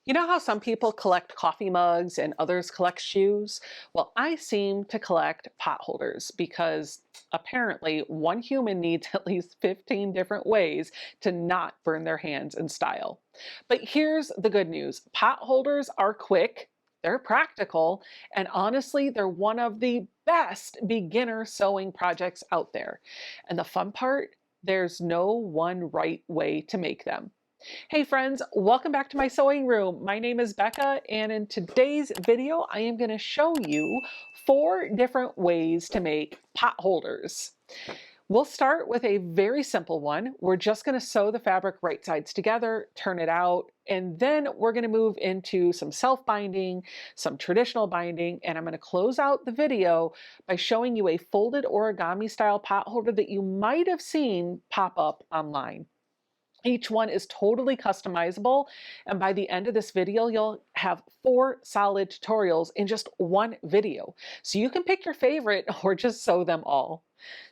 You know how some people collect coffee mugs and others collect shoes? Well, I seem to collect pot holders because apparently one human needs at least 15 different ways to not burn their hands in style. But here's the good news: pot holders are quick, they're practical, and honestly, they're one of the best beginner sewing projects out there. And the fun part, there's no one right way to make them. Hey friends, welcome back to my sewing room. My name is Becca, and in today's video, I am going to show you 4 different ways to make pot holders. We'll start with a very simple one. We're just going to sew the fabric right sides together, turn it out, and then we're going to move into some self-binding, some traditional binding, and I'm going to close out the video by showing you a folded origami style pot holder that you might have seen pop up online. Each one is totally customizable, and by the end of this video, you'll have 4 solid tutorials in just one video. So you can pick your favorite or just sew them all.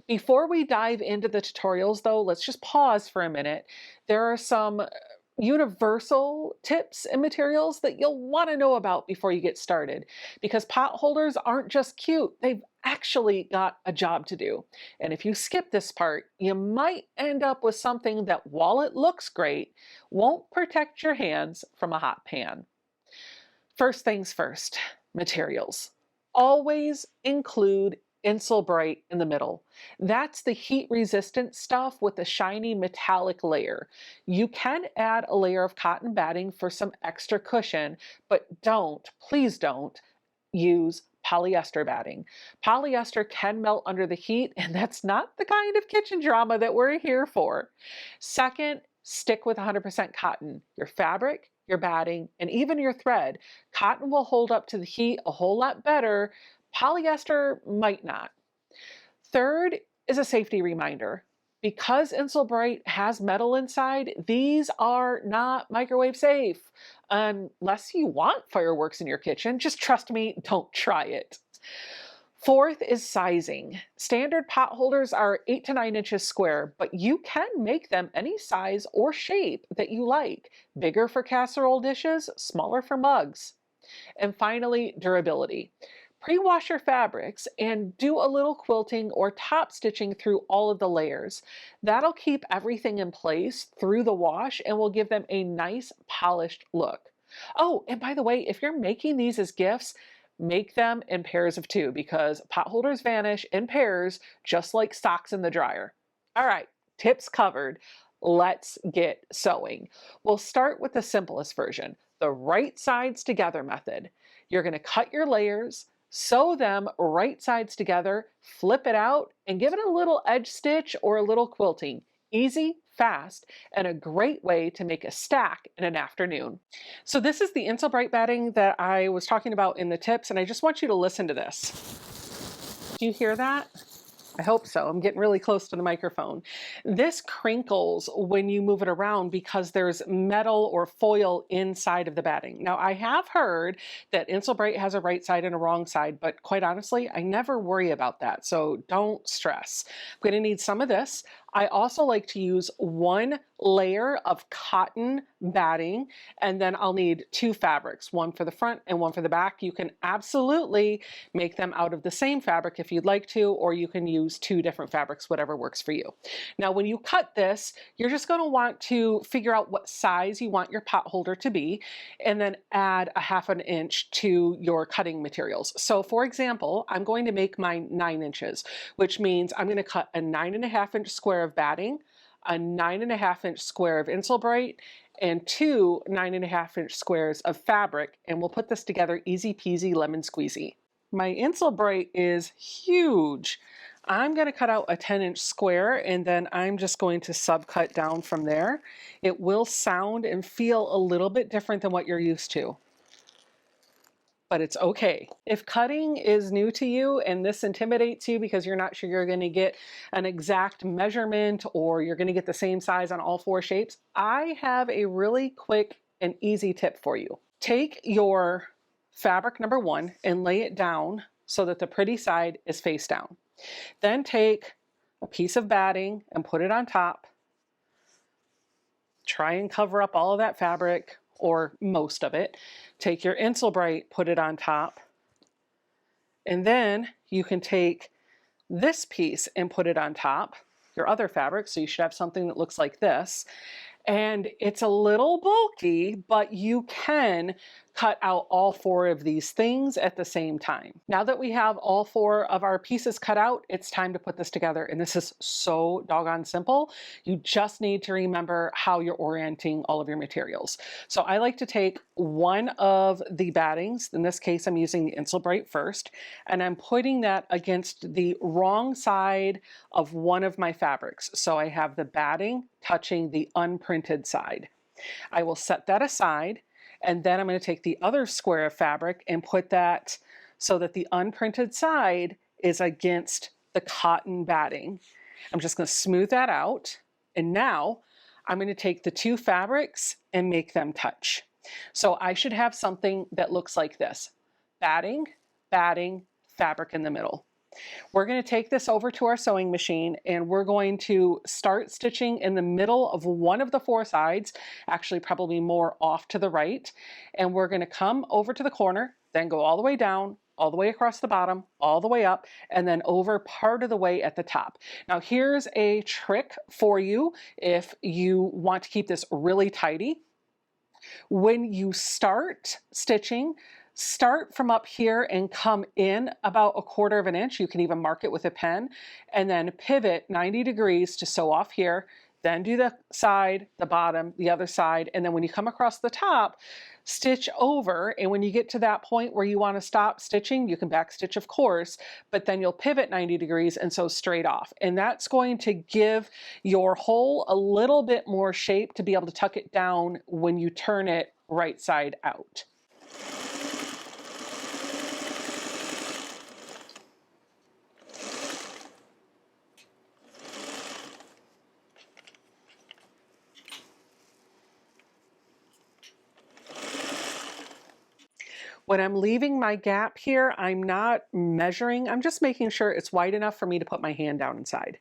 Before we dive into the tutorials though, let's just pause for a minute. There are some universal tips and materials that you'll want to know about before you get started, because pot holders aren't just cute, they've actually got a job to do. And if you skip this part, you might end up with something that, while it looks great, won't protect your hands from a hot pan. First things first, materials. Always include Insul-Bright in the middle. That's the heat resistant stuff with a shiny metallic layer. You can add a layer of cotton batting for some extra cushion, but please don't use polyester batting. Polyester can melt under the heat, and that's not the kind of kitchen drama that we're here for. Second, stick with 100% cotton. Your fabric, your batting, and even your thread. Cotton will hold up to the heat a whole lot better. Polyester might not. Third is a safety reminder. Because Insul-Bright has metal inside, these are not microwave safe. Unless you want fireworks in your kitchen, just trust me, don't try it. Fourth is sizing. Standard pot holders are 8 to 9 inches square, but you can make them any size or shape that you like. Bigger for casserole dishes, smaller for mugs. And finally, durability. Pre-wash your fabrics and do a little quilting or top stitching through all of the layers. That'll keep everything in place through the wash and will give them a nice polished look. Oh, and by the way, if you're making these as gifts, make them in pairs of 2, because pot holders vanish in pairs just like socks in the dryer. All right, tips covered. Let's get sewing. We'll start with the simplest version, the right sides together method. You're going to cut your layers, sew them right sides together, flip it out, and give it a little edge stitch or a little quilting. Easy, fast, and a great way to make a stack in an afternoon. So this is the Insul-Bright batting that I was talking about in the tips, and I just want you to listen to this. Do you hear that? I hope so. I'm getting really close to the microphone. This crinkles when you move it around because there's metal or foil inside of the batting. Now, I have heard that Insul-Bright has a right side and a wrong side, but quite honestly, I never worry about that, so don't stress. I'm going to need some of this. I also like to use 1 layer of cotton batting, and then I'll need 2 fabrics, one for the front and one for the back. You can absolutely make them out of the same fabric if you'd like to, or you can use 2 different fabrics, whatever works for you. Now, when you cut this, you're just going to want to figure out what size you want your pot holder to be, and then add a 1/2 inch to your cutting materials. So for example, I'm going to make mine 9 inches, which means I'm going to cut a 9.5 inch square of batting, a 9.5 inch square of Insul-Bright, and 2 9.5 inch squares of fabric, and we'll put this together easy peasy lemon squeezy. My Insul-Bright is huge. I'm going to cut out a 10 inch square, and then I'm just going to subcut down from there. It will sound and feel a little bit different than what you're used to, but it's okay. If cutting is new to you and this intimidates you because you're not sure you're going to get an exact measurement or you're going to get the same size on all 4 shapes, I have a really quick and easy tip for you. Take your fabric number 1 and lay it down so that the pretty side is face down. Then take a piece of batting and put it on top. Try and cover up all of that fabric. or most of it. Take your Insulbright, put it on top, and then you can take this piece and put it on top, your other fabric, so you should have something that looks like this. And it's a little bulky, but you can cut out all 4 of these things at the same time. Now that we have all 4 of our pieces cut out, it's time to put this together. And this is so doggone simple. You just need to remember how you're orienting all of your materials. So I like to take one of the battings. In this case, I'm using the Insulbright first, and I'm putting that against the wrong side of one of my fabrics. So I have the batting touching the unprinted side. I will set that aside, and then I'm going to take the other square of fabric and put that so that the unprinted side is against the cotton batting. I'm just going to smooth that out, and now I'm going to take the 2 fabrics and make them touch. So I should have something that looks like this: batting, batting, fabric in the middle. We're going to take this over to our sewing machine, and we're going to start stitching in the middle of one of the 4 sides, actually probably more off to the right. And we're going to come over to the corner, then go all the way down, all the way across the bottom, all the way up, and then over part of the way at the top. Now here's a trick for you if you want to keep this really tidy. When you start stitching, start from up here and come in about 1/4 of an inch. You can even mark it with a pen, and then pivot 90 degrees to sew off here. Then do the side, the bottom, the other side, and then when you come across the top, stitch over. And when you get to that point where you want to stop stitching, you can back stitch, of course, but then you'll pivot 90 degrees and sew straight off. And that's going to give your hole a little bit more shape to be able to tuck it down when you turn it right side out. When I'm leaving my gap here, I'm not measuring, I'm just making sure it's wide enough for me to put my hand down inside.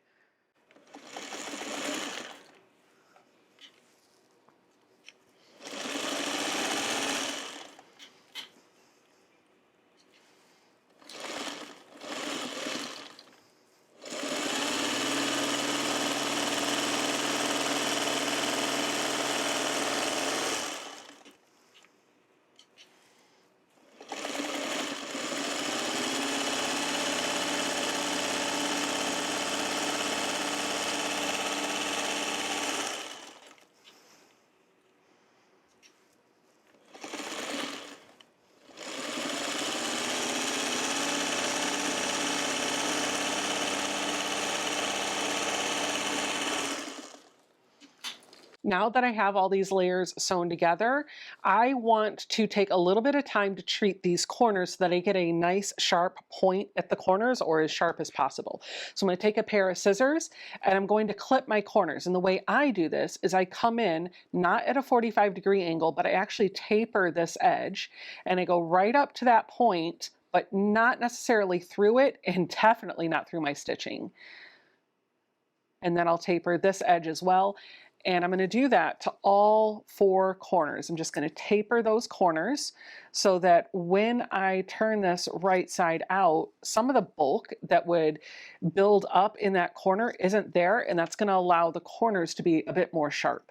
Now that I have all these layers sewn together, I want to take a little bit of time to treat these corners so that I get a nice sharp point at the corners, or as sharp as possible. So I'm going to take a pair of scissors and I'm going to clip my corners. And the way I do this is I come in not at a 45-degree angle, but I actually taper this edge and I go right up to that point, but not necessarily through it, and definitely not through my stitching. And then I'll taper this edge as well. And I'm going to do that to all 4 corners. I'm just going to taper those corners so that when I turn this right side out, some of the bulk that would build up in that corner isn't there, and that's going to allow the corners to be a bit more sharp.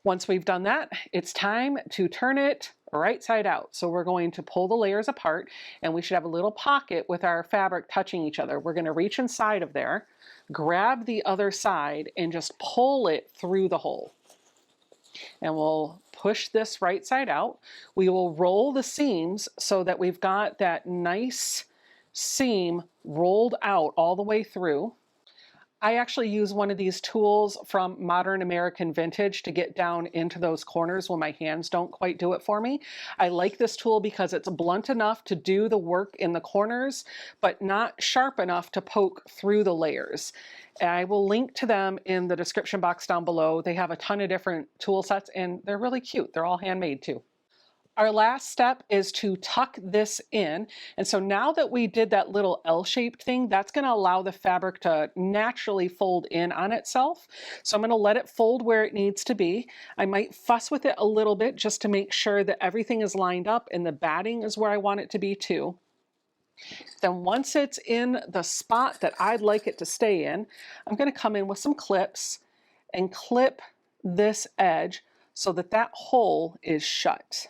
Once we've done that, it's time to turn it right side out. So we're going to pull the layers apart, and we should have a little pocket with our fabric touching each other. We're going to reach inside of there, grab the other side, and just pull it through the hole. And we'll push this right side out. We will roll the seams so that we've got that nice seam rolled out all the way through. I actually use one of these tools from Modern American Vintage to get down into those corners when my hands don't quite do it for me. I like this tool because it's blunt enough to do the work in the corners, but not sharp enough to poke through the layers. I will link to them in the description box down below. They have a ton of different tool sets and they're really cute. They're all handmade too. Our last step is to tuck this in. And so now that we did that little L-shaped thing, that's going to allow the fabric to naturally fold in on itself. So I'm going to let it fold where it needs to be. I might fuss with it a little bit just to make sure that everything is lined up and the batting is where I want it to be too. Then once it's in the spot that I'd like it to stay in, I'm going to come in with some clips and clip this edge so that that hole is shut.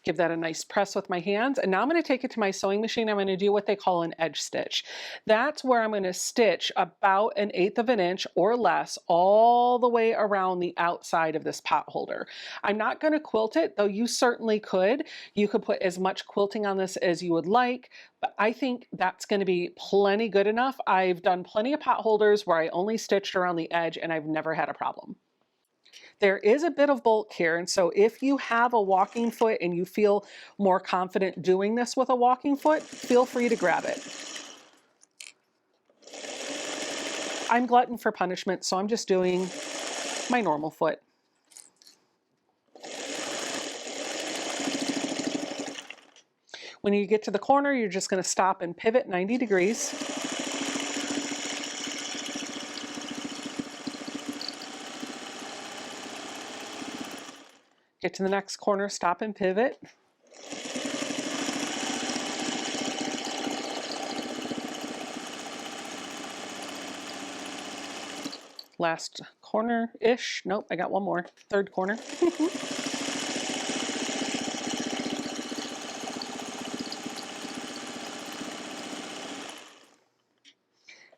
Give that a nice press with my hands. And now I'm going to take it to my sewing machine. I'm going to do what they call an edge stitch. That's where I'm going to stitch about 1/8 of an inch or less all the way around the outside of this pot holder. I'm not going to quilt it, though you certainly could. You could put as much quilting on this as you would like, but I think that's going to be plenty good enough. I've done plenty of pot holders where I only stitched around the edge and I've never had a problem. There is a bit of bulk here, and so if you have a walking foot and you feel more confident doing this with a walking foot, feel free to grab it. I'm glutton for punishment, so I'm just doing my normal foot. When you get to the corner, you're just going to stop and pivot 90 degrees. Get to the next corner, stop and pivot. Last corner-ish. Nope, I got one more. Third corner.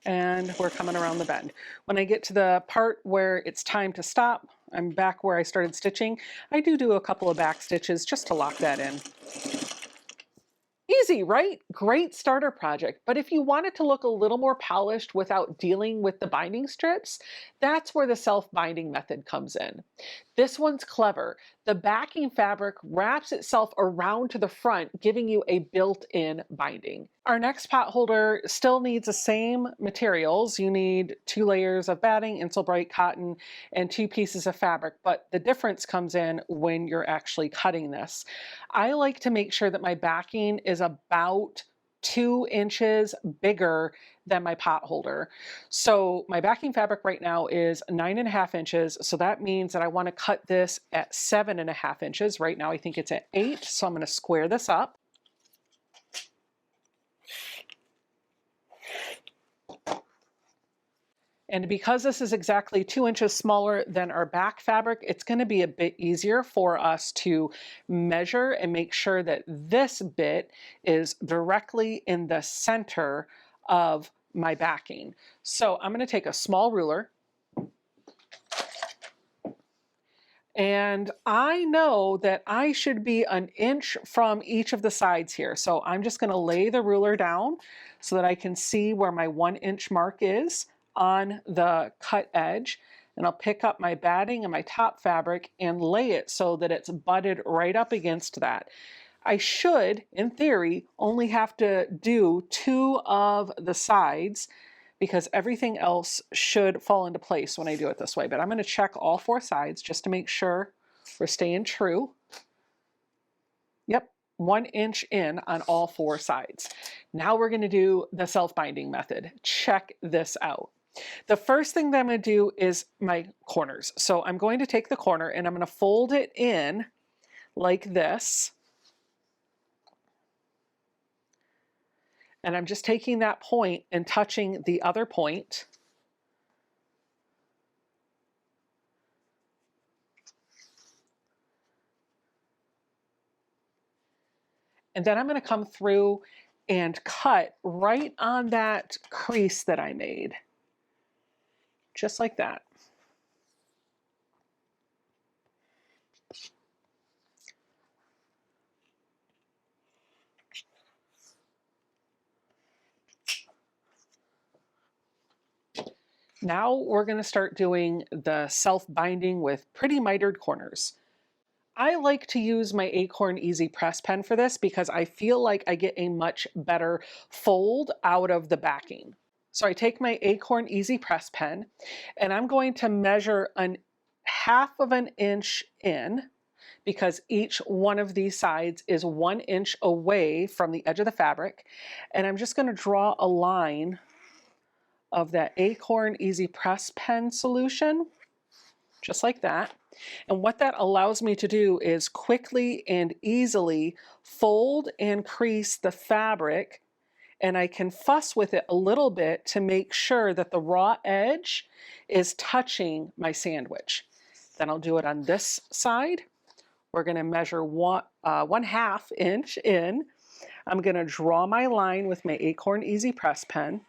And we're coming around the bend. When I get to the part where it's time to stop, I'm back where I started stitching. I do a couple of back stitches just to lock that in. Easy, right? Great starter project. But if you want it to look a little more polished without dealing with the binding strips, that's where the self-binding method comes in. This one's clever. The backing fabric wraps itself around to the front, giving you a built-in binding. Our next pot holder still needs the same materials. You need 2 layers of batting, Insulbright cotton, and 2 pieces of fabric, but the difference comes in when you're actually cutting this. I like to make sure that my backing is about 2 inches bigger than my pot holder. So my backing fabric right now is 9.5 inches. So that means that I want to cut this at 7.5 inches. Right now I think it's at 8. So I'm going to square this up. And because this is exactly 2 inches smaller than our back fabric, it's going to be a bit easier for us to measure and make sure that this bit is directly in the center of my backing. So I'm going to take a small ruler. And I know that I should be 1 inch from each of the sides here. So I'm just going to lay the ruler down so that I can see where my 1 inch mark is on the cut edge. And I'll pick up my batting and my top fabric and lay it so that it's butted right up against that. I should, in theory, only have to do 2 of the sides because everything else should fall into place when I do it this way. But I'm going to check all 4 sides just to make sure we're staying true. Yep, 1 inch in on all 4 sides. Now we're going to do the self-binding method. Check this out. The first thing that I'm going to do is my corners. So I'm going to take the corner and I'm going to fold it in like this. And I'm just taking that point and touching the other point. And then I'm going to come through and cut right on that crease that I made. Just like that. Now we're going to start doing the self-binding with pretty mitered corners. I like to use my Acorn Easy Press pen for this because I feel like I get a much better fold out of the backing. So I take my Acorn Easy Press pen and I'm going to measure an half of an inch in, because each one of these sides is 1 inch away from the edge of the fabric. And I'm just going to draw a line of that Acorn Easy Press pen solution, just like that. And what that allows me to do is quickly and easily fold and crease the fabric, and I can fuss with it a little bit to make sure that the raw edge is touching my sandwich. Then I'll do it on this side. We're going to measure 1/2 inch in. I'm going to draw my line with my Acorn Easy Press pen.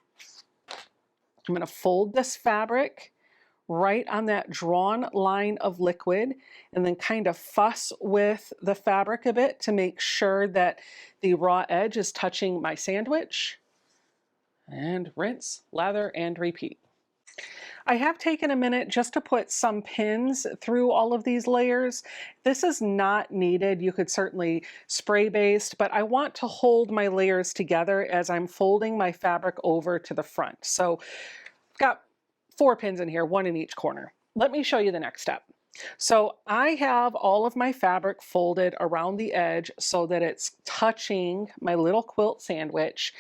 I'm going to fold this fabric right on that drawn line of liquid and then kind of fuss with the fabric a bit to make sure that the raw edge is touching my sandwich. And rinse, lather, and repeat. I have taken a minute just to put some pins through all of these layers. This is not needed. You could certainly spray baste, but I want to hold my layers together as I'm folding my fabric over to the front. So I've got 4 pins in here, 1 in each corner. Let me show you the next step. So I have all of my fabric folded around the edge so that it's touching my little quilt sandwich.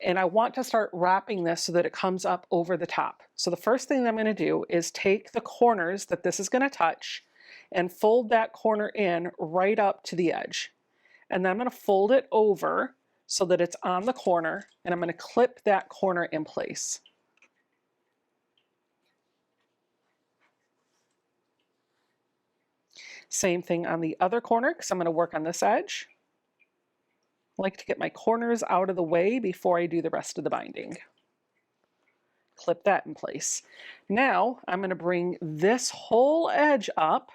And I want to start wrapping this so that it comes up over the top. So the first thing that I'm going to do is take the corners that this is going to touch and fold that corner in right up to the edge. And then I'm going to fold it over so that it's on the corner, and I'm going to clip that corner in place. Same thing on the other corner, because I'm going to work on this edge. I like to get my corners out of the way before I do the rest of the binding. Clip that in place. Now I'm going to bring this whole edge up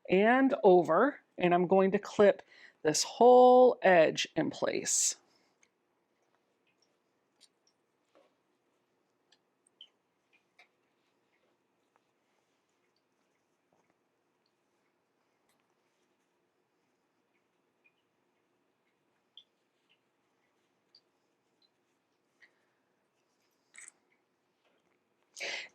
and over, and I'm going to clip this whole edge in place.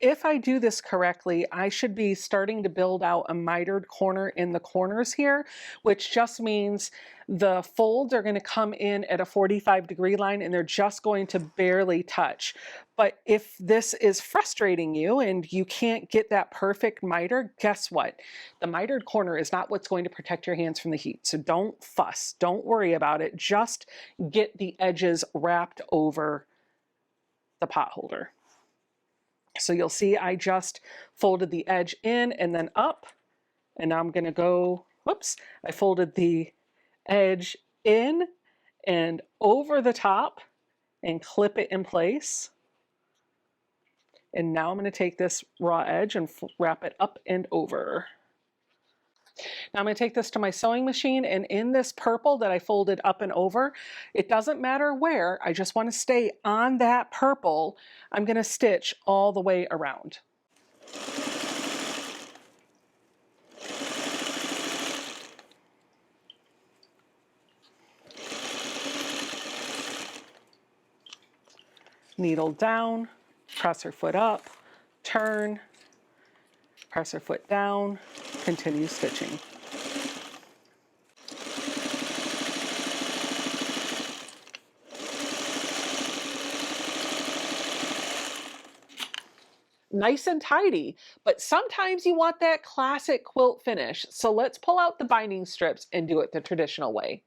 If I do this correctly, I should be starting to build out a mitered corner in the corners here, which just means the folds are going to come in at a 45-degree line and they're just going to barely touch. But if this is frustrating you and you can't get that perfect miter, guess what? The mitered corner is not what's going to protect your hands from the heat. So don't fuss, don't worry about it. Just get the edges wrapped over the pot holder. So you'll see I just folded the edge in and then up, and now I'm going to go, whoops, I folded the edge in and over the top and clip it in place. And now I'm going to take this raw edge and wrap it up and over. Now I'm going to take this to my sewing machine, and in this purple that I folded up and over, it doesn't matter where, I just want to stay on that purple. I'm going to stitch all the way around. Needle down, press her foot up, turn, press her foot down, continue stitching. Nice and tidy, but sometimes you want that classic quilt finish. So let's pull out the binding strips and do it the traditional way.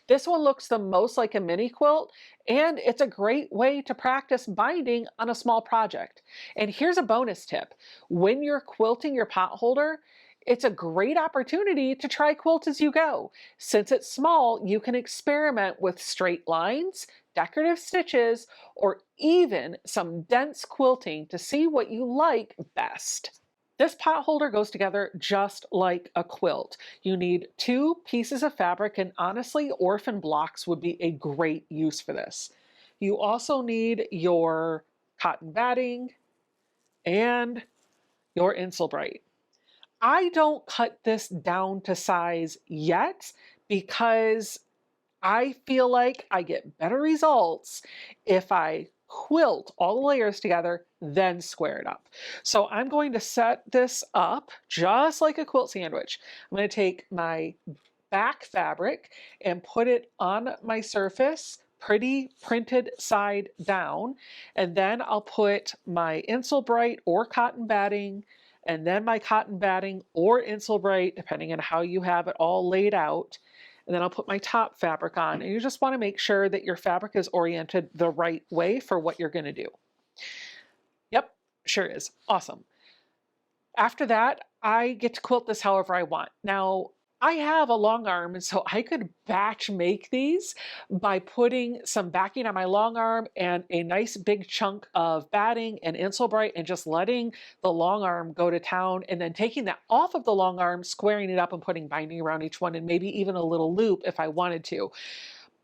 This one looks the most like a mini quilt, and it's a great way to practice binding on a small project. And here's a bonus tip. When you're quilting your pot holder, it's a great opportunity to try quilt-as-you-go. Since it's small, you can experiment with straight lines, decorative stitches, or even some dense quilting to see what you like best. This pot holder goes together just like a quilt. You need 2 pieces of fabric, and honestly, orphan blocks would be a great use for this. You also need your cotton batting, and your Insulbright. I don't cut this down to size yet because I feel like I get better results if I quilt all the layers together, then square it up. So I'm going to set this up just like a quilt sandwich. I'm going to take my back fabric and put it on my surface, pretty printed side down, and then I'll put my Insulbright or cotton batting, and then my cotton batting or Insulbright, depending on how you have it all laid out. And then I'll put my top fabric on. And you just want to make sure that your fabric is oriented the right way for what you're going to do. Yep, sure is. Awesome. After that, I get to quilt this however I want. Now, I have a long arm, and so I could batch make these by putting some backing on my long arm and a nice big chunk of batting and Insulbright and just letting the long arm go to town, and then taking that off of the long arm, squaring it up and putting binding around each one, and maybe even a little loop if I wanted to.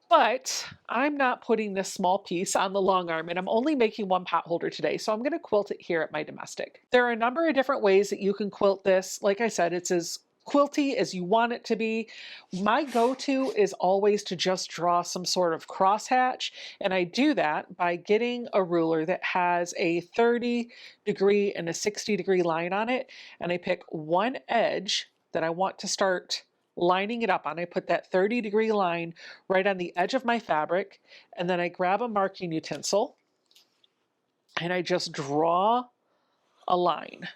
But I'm not putting this small piece on the long arm, and I'm only making one pot holder today, so I'm going to quilt it here at my domestic. There are a number of different ways that you can quilt this. Like I said, it's as quilty as you want it to be. My go-to is always to just draw some sort of crosshatch, and I do that by getting a ruler that has a 30-degree and a 60-degree line on it, and I pick one edge that I want to start lining it up on. I put that 30-degree line right on the edge of my fabric, and then I grab a marking utensil and I just draw a line.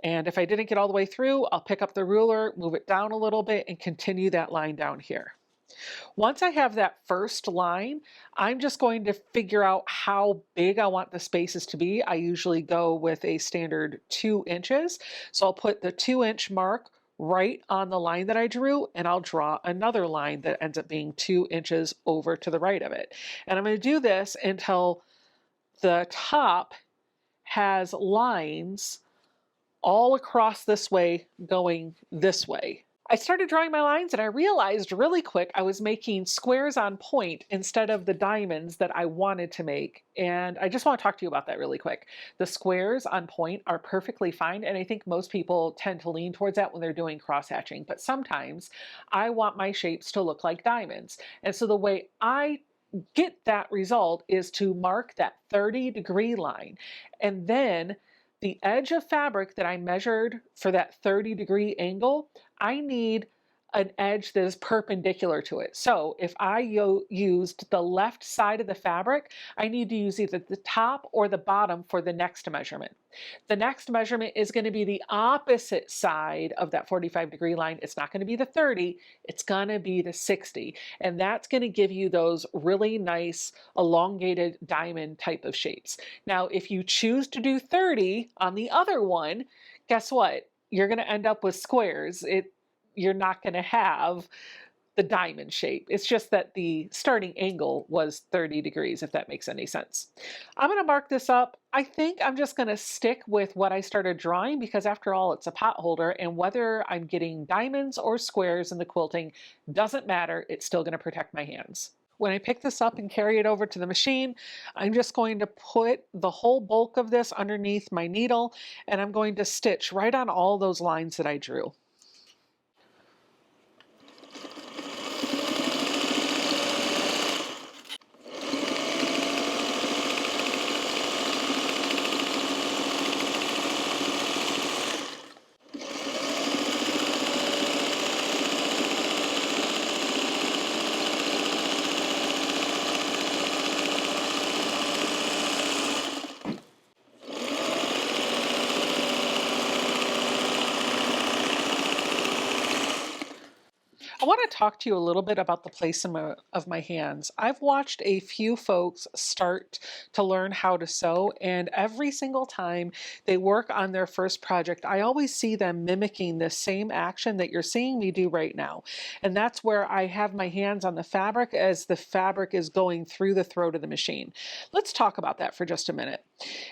And if I didn't get all the way through, I'll pick up the ruler, move it down a little bit, and continue that line down here. Once I have that first line, I'm just going to figure out how big I want the spaces to be. I usually go with a standard 2 inches. So I'll put the 2-inch mark right on the line that I drew, and I'll draw another line that ends up being 2 inches over to the right of it. And I'm going to do this until the top has lines all across this way going this way. I started drawing my lines and I realized really quick I was making squares on point instead of the diamonds that I wanted to make. And I just want to talk to you about that really quick. The squares on point are perfectly fine, and I think most people tend to lean towards that when they're doing cross hatching. But sometimes I want my shapes to look like diamonds. And so the way I get that result is to mark that 30-degree line, and then the edge of fabric that I measured for that 30-degree angle, I need an edge that is perpendicular to it. So if I used the left side of the fabric, I need to use either the top or the bottom for the next measurement. The next measurement is going to be the opposite side of that 45-degree line. It's not going to be the 30, it's going to be the 60. And that's going to give you those really nice elongated diamond type of shapes. Now, if you choose to do 30 on the other one, guess what? You're going to end up with squares. You're not going to have the diamond shape. It's just that the starting angle was 30 degrees, if that makes any sense. I'm going to mark this up. I think I'm just going to stick with what I started drawing because after all, it's a pot holder, and whether I'm getting diamonds or squares in the quilting doesn't matter. It's still going to protect my hands. When I pick this up and carry it over to the machine, I'm just going to put the whole bulk of this underneath my needle, and I'm going to stitch right on all those lines that I drew. I want to talk to you a little bit about the placement of my hands. I've watched a few folks start to learn how to sew, and every single time they work on their first project, I always see them mimicking the same action that you're seeing me do right now. And that's where I have my hands on the fabric as the fabric is going through the throat of the machine. Let's talk about that for just a minute.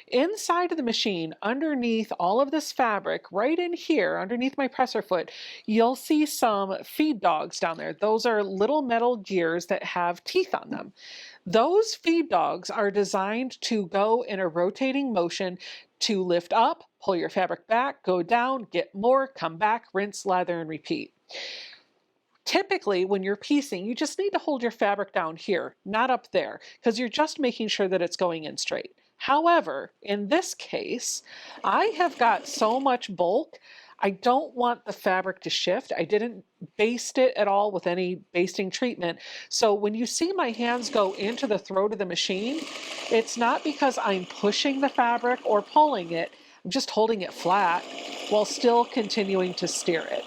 Inside of the machine, underneath all of this fabric, right in here, underneath my presser foot, you'll see some feed dogs down there. Those are little metal gears that have teeth on them. Those feed dogs are designed to go in a rotating motion to lift up, pull your fabric back, go down, get more, come back, rinse, lather, and repeat. Typically, when you're piecing, you just need to hold your fabric down here, not up there, because you're just making sure that it's going in straight. However, in this case, I have got so much bulk, I don't want the fabric to shift. I didn't baste it at all with any basting treatment. So when you see my hands go into the throat of the machine, it's not because I'm pushing the fabric or pulling it. I'm just holding it flat while still continuing to steer it.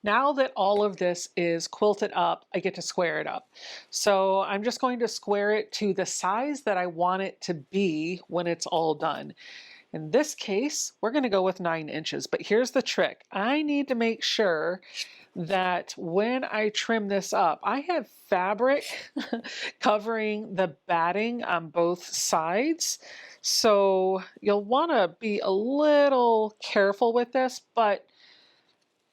Now that all of this is quilted up, I get to square it up. So I'm just going to square it to the size that I want it to be when it's all done. In this case, we're going to go with 9 inches, but here's the trick. I need to make sure that when I trim this up, I have fabric covering the batting on both sides. So you'll want to be a little careful with this, but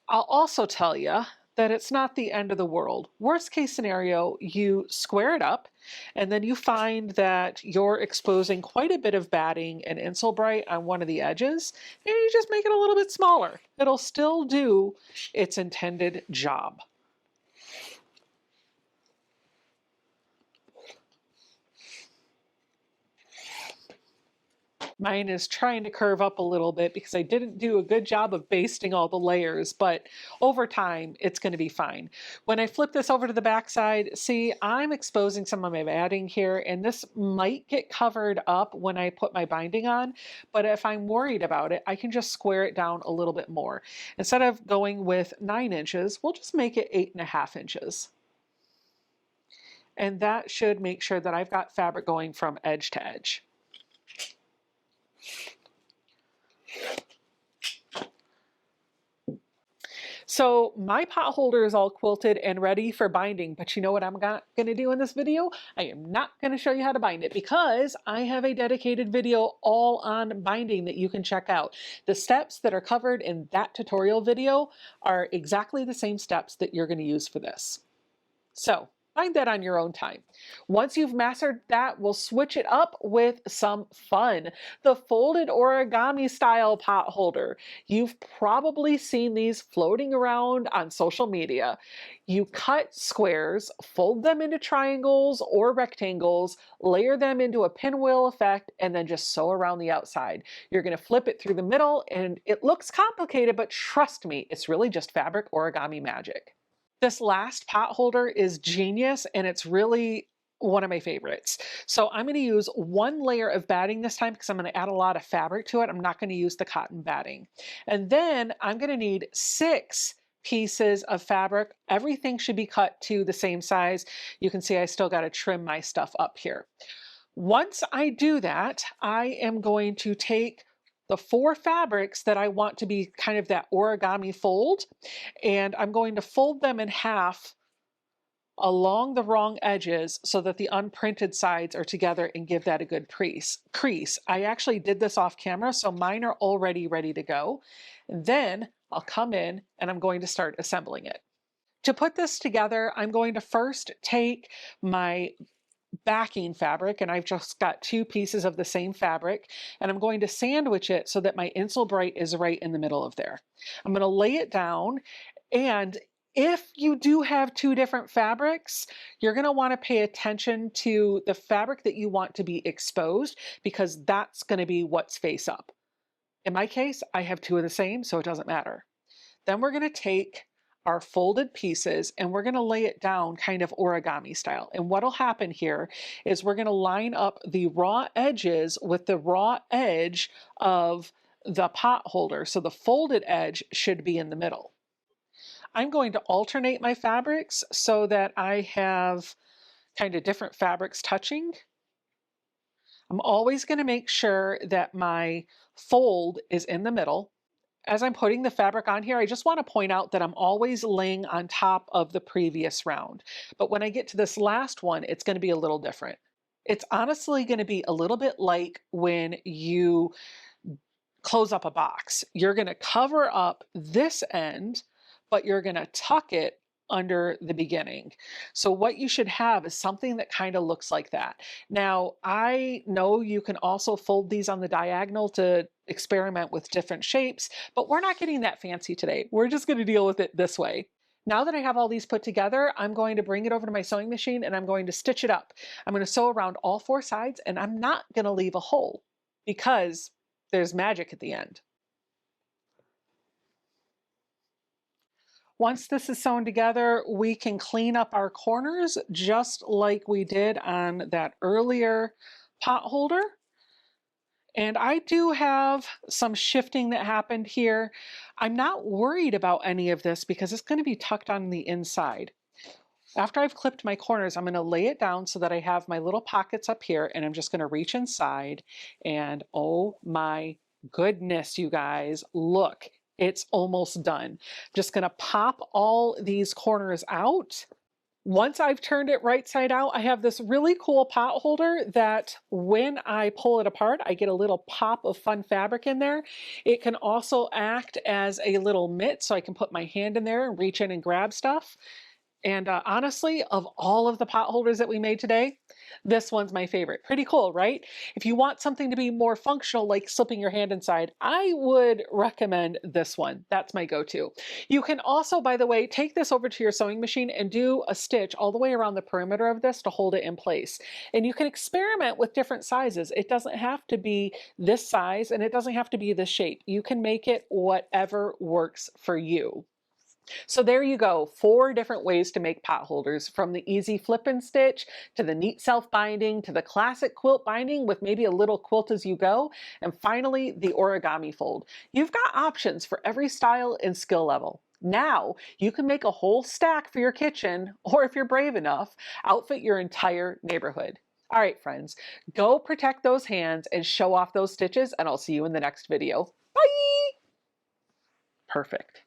I'll also tell you that it's not the end of the world. Worst case scenario, you square it up and then you find that you're exposing quite a bit of batting and insole bright on one of the edges, and you just make it a little bit smaller. It'll still do its intended job. Mine is trying to curve up a little bit because I didn't do a good job of basting all the layers, but over time it's going to be fine. When I flip this over to the back side, see, I'm exposing some of my batting here, and this might get covered up when I put my binding on, but if I'm worried about it, I can just square it down a little bit more. Instead of going with 9 inches, we'll just make it 8.5 inches. And that should make sure that I've got fabric going from edge to edge. So my pot holder is all quilted and ready for binding, but you know what I'm going to do in this video? I am not going to show you how to bind it because I have a dedicated video all on binding that you can check out. The steps that are covered in that tutorial video are exactly the same steps that you're going to use for this. So find that on your own time. Once you've mastered that, we'll switch it up with some fun. The folded origami style pot holder. You've probably seen these floating around on social media. You cut squares, fold them into triangles or rectangles, layer them into a pinwheel effect, and then just sew around the outside. You're going to flip it through the middle, and it looks complicated, but trust me, it's really just fabric origami magic. This last pot holder is genius, and it's really one of my favorites. So I'm going to use one layer of batting this time because I'm going to add a lot of fabric to it. I'm not going to use the cotton batting. And then I'm going to need 6 pieces of fabric. Everything should be cut to the same size. You can see I still got to trim my stuff up here. Once I do that, I am going to take the 4 fabrics that I want to be kind of that origami fold, and I'm going to fold them in half along the wrong edges so that the unprinted sides are together and give that a good crease. I actually did this off camera, so mine are already ready to go. And then I'll come in and I'm going to start assembling it. To put this together, I'm going to first take my backing fabric, and I've just got 2 pieces of the same fabric, and I'm going to sandwich it so that my insole bright is right in the middle of there. I'm going to lay it down, and if you do have 2 different fabrics, you're going to want to pay attention to the fabric that you want to be exposed because that's going to be what's face up. In my case, I have 2 of the same, so it doesn't matter. Then we're going to take our folded pieces and we're going to lay it down kind of origami style. And what'll happen here is we're going to line up the raw edges with the raw edge of the pot holder. So the folded edge should be in the middle. I'm going to alternate my fabrics so that I have kind of different fabrics touching. I'm always going to make sure that my fold is in the middle. As I'm putting the fabric on here, I just want to point out that I'm always laying on top of the previous round. But when I get to this last one, it's going to be a little different. It's honestly going to be a little bit like when you close up a box. You're going to cover up this end, but you're going to tuck it under the beginning. So what you should have is something that kind of looks like that. Now, I know you can also fold these on the diagonal to experiment with different shapes, but we're not getting that fancy today. We're just going to deal with it this way. Now that I have all these put together, I'm going to bring it over to my sewing machine and I'm going to stitch it up. I'm going to sew around all four sides and I'm not going to leave a hole because there's magic at the end. Once this is sewn together, we can clean up our corners just like we did on that earlier pot holder. And I do have some shifting that happened here. I'm not worried about any of this because it's going to be tucked on the inside. After I've clipped my corners, I'm going to lay it down so that I have my little pockets up here, and I'm just going to reach inside and oh my goodness, you guys, look, it's almost done. Just going to pop all these corners out. Once I've turned it right side out, I have this really cool pot holder that when I pull it apart, I get a little pop of fun fabric in there. It can also act as a little mitt so I can put my hand in there and reach in and grab stuff. And honestly, of all of the pot holders that we made today, this one's my favorite. Pretty cool, right? If you want something to be more functional, like slipping your hand inside, I would recommend this one. That's my go-to. You can also, by the way, take this over to your sewing machine and do a stitch all the way around the perimeter of this to hold it in place. And you can experiment with different sizes. It doesn't have to be this size and it doesn't have to be this shape. You can make it whatever works for you. So there you go, 4 different ways to make pot holders, from the easy flip and stitch to the neat self-binding to the classic quilt binding with maybe a little quilt-as-you-go, and finally the origami fold. You've got options for every style and skill level. Now you can make a whole stack for your kitchen, or if you're brave enough, outfit your entire neighborhood. All right, friends, go protect those hands and show off those stitches, and I'll see you in the next video. Bye! Perfect.